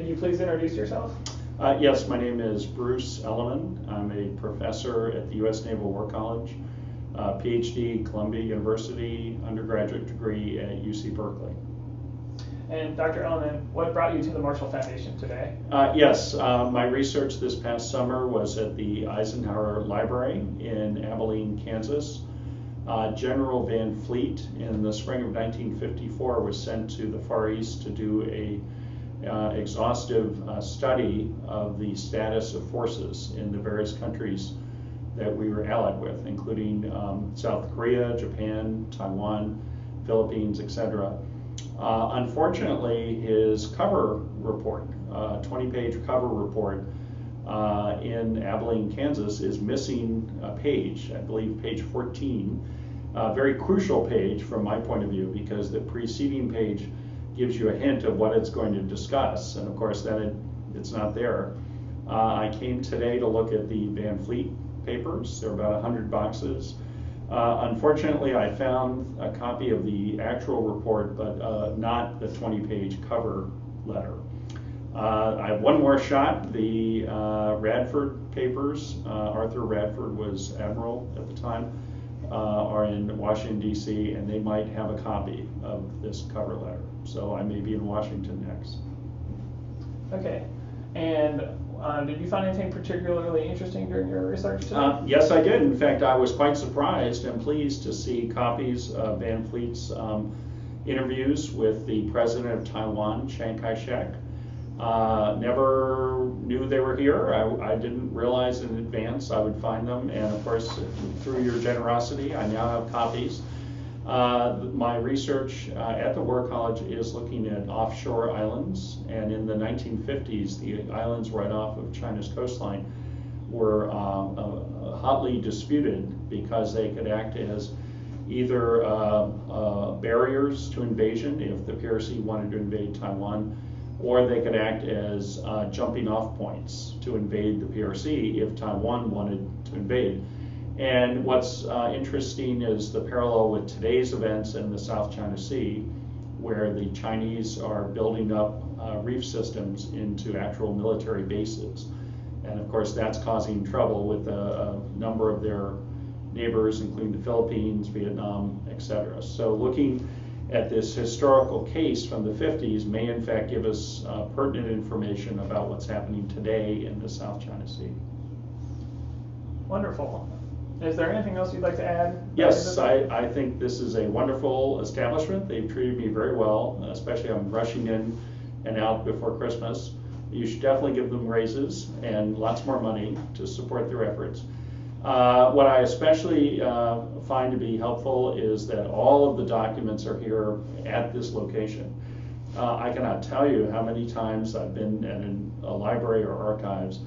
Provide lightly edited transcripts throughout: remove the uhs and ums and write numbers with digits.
Could you please introduce yourself? Yes, my name is Bruce Elliman. I'm a professor at the U.S. Naval War College, PhD, Columbia University, undergraduate degree at UC Berkeley. And Dr. Elliman, what brought you to the Marshall Foundation today? Yes, my research this past summer was at the Eisenhower Library in Abilene, Kansas. General Van Fleet in the spring of 1954 was sent to the Far East to do a exhaustive study of the status of forces in the various countries that we were allied with, including South Korea, Japan, Taiwan, Philippines, etc. Unfortunately, his cover report, 20-page cover report in Abilene, Kansas, is missing a page, I believe page 14, a very crucial page from my point of view, because the preceding page gives you a hint of what it's going to discuss, and of course then it's not there. I came today to look at the Van Fleet papers. There are about 100 boxes. Unfortunately, I found a copy of the actual report, but not the 20-page cover letter. I have one more shot. The Radford papers, Arthur Radford was admiral at the time, are in Washington, D.C., and they might have a copy of this cover letter. So I may be in Washington next. Okay. And did you find anything particularly interesting during your research today? Yes, I did. In fact, I was quite surprised and pleased to see copies of Van Fleet's interviews with the president of Taiwan, Chiang Kai-shek. Never knew they were here. I didn't realize in advance I would find them, and of course, through your generosity, I now have copies. My research at the War College is looking at offshore islands, and in the 1950s, the islands right off of China's coastline were hotly disputed because they could act as either barriers to invasion if the PRC wanted to invade Taiwan, or they could act as jumping off points to invade the PRC if Taiwan wanted to invade. And what's interesting is the parallel with today's events in the South China Sea, where the Chinese are building up reef systems into actual military bases. And of course, that's causing trouble with a number of their neighbors, including the Philippines, Vietnam, etc. So looking at this historical case from the 50s may in fact give us pertinent information about what's happening today in the South China Sea. Wonderful. Is there anything else you'd like to add? Yes, I think this is a wonderful establishment. They've treated me very well, especially I'm rushing in and out before Christmas. You should definitely give them raises and lots more money to support their efforts. What I especially find to be helpful is that all of the documents are here at this location. I cannot tell you how many times I've been at a library or archives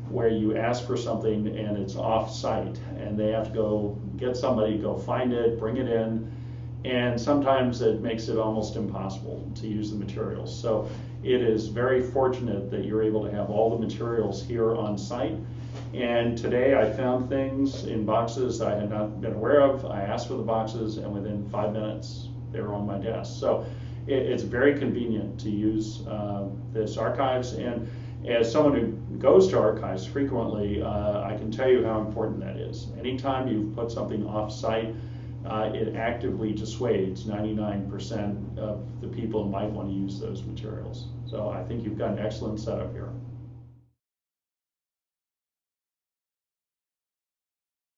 where you ask for something and it's off-site, and they have to go get somebody, go find it, bring it in, and sometimes it makes it almost impossible to use the materials. So it is very fortunate that you're able to have all the materials here on site. And today I found things in boxes I had not been aware of. I asked for the boxes, and within 5 minutes they were on my desk. So it's very convenient to use this archives. And as someone who goes to archives frequently, I can tell you how important that is. Anytime you've put something off-site, it actively dissuades 99% of the people who might want to use those materials. So I think you've got an excellent setup here.